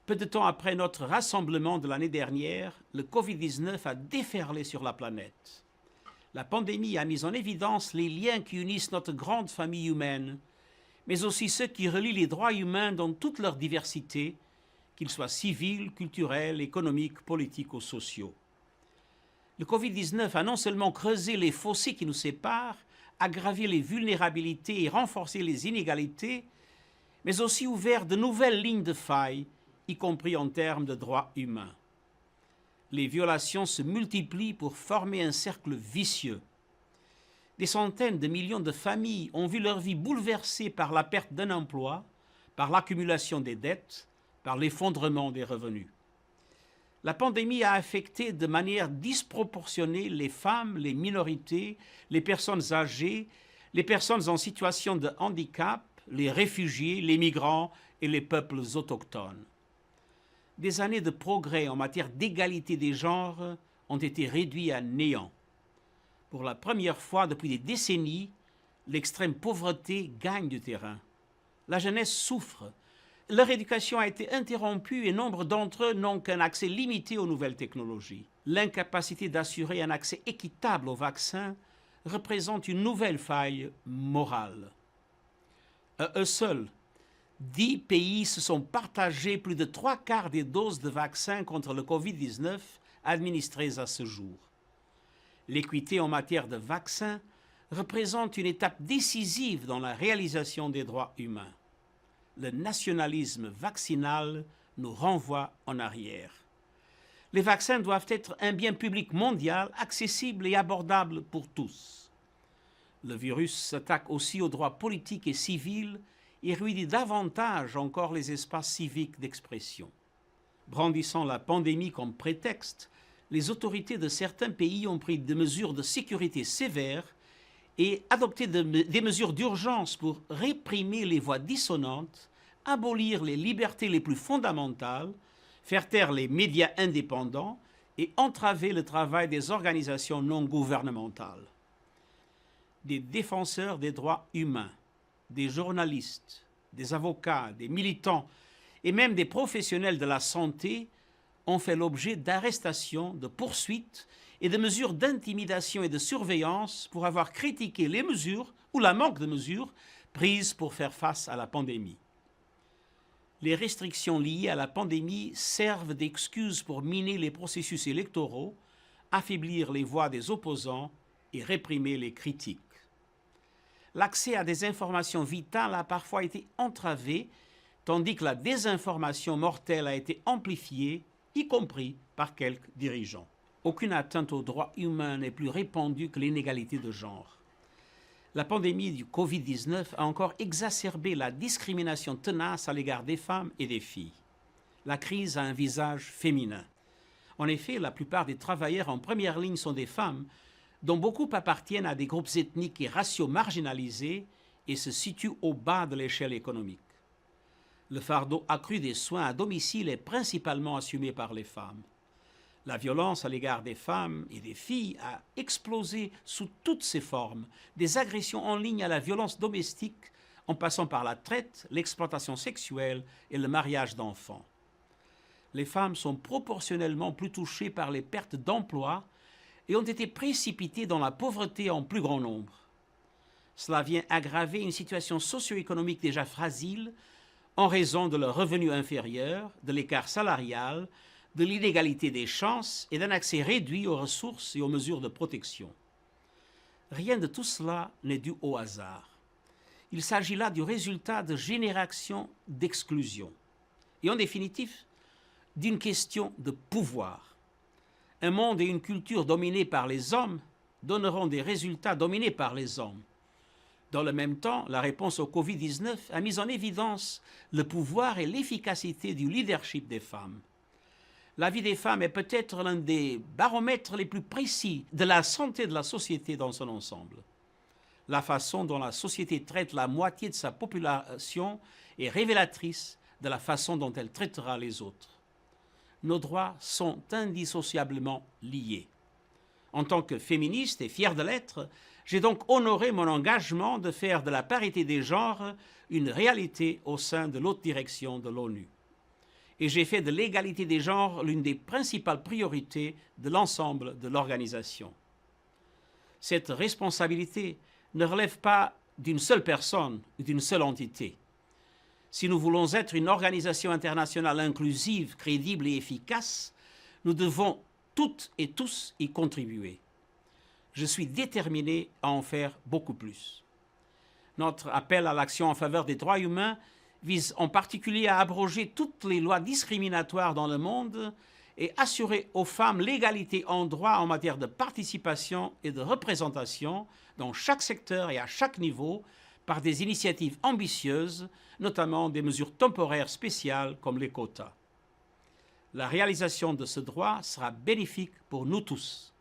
Peu de temps après notre rassemblement de l'année dernière, le Covid-19 a déferlé sur la planète. La pandémie a mis en évidence les liens qui unissent notre grande famille humaine, mais aussi ceux qui relient les droits humains dans toute leur diversité, qu'ils soient civils, culturels, économiques, politiques ou sociaux. Le Covid-19 a non seulement creusé les fossés qui nous séparent, aggravé les vulnérabilités et renforcé les inégalités, mais aussi ouvert de nouvelles lignes de faille, y compris en termes de droits humains. Les violations se multiplient pour former un cercle vicieux. Des centaines de millions de familles ont vu leur vie bouleversée par la perte d'un emploi, par l'accumulation des dettes, par l'effondrement des revenus. La pandémie a affecté de manière disproportionnée les femmes, les minorités, les personnes âgées, les personnes en situation de handicap, les réfugiés, les migrants et les peuples autochtones. Des années de progrès en matière d'égalité des genres ont été réduits à néant. Pour la première fois depuis des décennies, l'extrême pauvreté gagne du terrain. La jeunesse souffre. Leur éducation a été interrompue et nombre d'entre eux n'ont qu'un accès limité aux nouvelles technologies. L'incapacité d'assurer un accès équitable aux vaccins représente une nouvelle faille morale. À eux seuls, 10 pays se sont partagés plus de 3/4 des doses de vaccins contre le Covid-19 administrées à ce jour. L'équité en matière de vaccins représente une étape décisive dans la réalisation des droits humains. Le nationalisme vaccinal nous renvoie en arrière. Les vaccins doivent être un bien public mondial, accessible et abordable pour tous. Le virus s'attaque aussi aux droits politiques et civils et ruine davantage encore les espaces civiques d'expression. Brandissant la pandémie comme prétexte, les autorités de certains pays ont pris des mesures de sécurité sévères et adopté des mesures d'urgence pour réprimer les voix dissonantes, abolir les libertés les plus fondamentales, faire taire les médias indépendants et entraver le travail des organisations non gouvernementales. Des défenseurs des droits humains, des journalistes, des avocats, des militants et même des professionnels de la santé ont fait l'objet d'arrestations, de poursuites et de mesures d'intimidation et de surveillance pour avoir critiqué les mesures ou la manque de mesures prises pour faire face à la pandémie. Les restrictions liées à la pandémie servent d'excuse pour miner les processus électoraux, affaiblir les voix des opposants et réprimer les critiques. L'accès à des informations vitales a parfois été entravé, tandis que la désinformation mortelle a été amplifiée, y compris par quelques dirigeants. Aucune atteinte aux droits humains n'est plus répandue que l'inégalité de genre. La pandémie du Covid-19 a encore exacerbé la discrimination tenace à l'égard des femmes et des filles. La crise a un visage féminin. En effet, la plupart des travailleurs en première ligne sont des femmes, dont beaucoup appartiennent à des groupes ethniques et raciaux marginalisés et se situent au bas de l'échelle économique. Le fardeau accru des soins à domicile est principalement assumé par les femmes. La violence à l'égard des femmes et des filles a explosé sous toutes ses formes, des agressions en ligne à la violence domestique, en passant par la traite, l'exploitation sexuelle et le mariage d'enfants. Les femmes sont proportionnellement plus touchées par les pertes d'emploi et ont été précipitées dans la pauvreté en plus grand nombre. Cela vient aggraver une situation socio-économique déjà fragile en raison de leurs revenus inférieurs, de l'écart salarial, de l'inégalité des chances et d'un accès réduit aux ressources et aux mesures de protection. Rien de tout cela n'est dû au hasard. Il s'agit là du résultat de générations d'exclusion et en définitive d'une question de pouvoir. Un monde et une culture dominés par les hommes donneront des résultats dominés par les hommes. Dans le même temps, la réponse au Covid-19 a mis en évidence le pouvoir et l'efficacité du leadership des femmes. La vie des femmes est peut-être l'un des baromètres les plus précis de la santé de la société dans son ensemble. La façon dont la société traite la moitié de sa population est révélatrice de la façon dont elle traitera les autres. Nos droits sont indissociablement liés. En tant que féministe et fier de l'être, j'ai donc honoré mon engagement de faire de la parité des genres une réalité au sein de l'haute direction de l'ONU. et j'ai fait de l'égalité des genres l'une des principales priorités de l'ensemble de l'organisation. Cette responsabilité ne relève pas d'une seule personne ou d'une seule entité. Si nous voulons être une organisation internationale inclusive, crédible et efficace, nous devons toutes et tous y contribuer. Je suis déterminé à en faire beaucoup plus. Notre appel à l'action en faveur des droits humains vise en particulier à abroger toutes les lois discriminatoires dans le monde et assurer aux femmes l'égalité en droit en matière de participation et de représentation dans chaque secteur et à chaque niveau par des initiatives ambitieuses, notamment des mesures temporaires spéciales comme les quotas. La réalisation de ce droit sera bénéfique pour nous tous.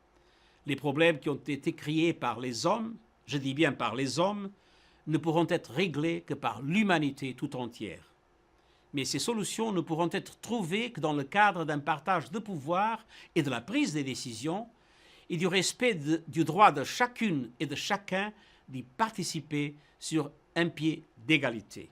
Les problèmes qui ont été créés par les hommes, je dis bien par les hommes, ne pourront être réglés que par l'humanité tout entière. Mais ces solutions ne pourront être trouvées que dans le cadre d'un partage de pouvoir et de la prise des décisions et du respect du droit de chacune et de chacun d'y participer sur un pied d'égalité.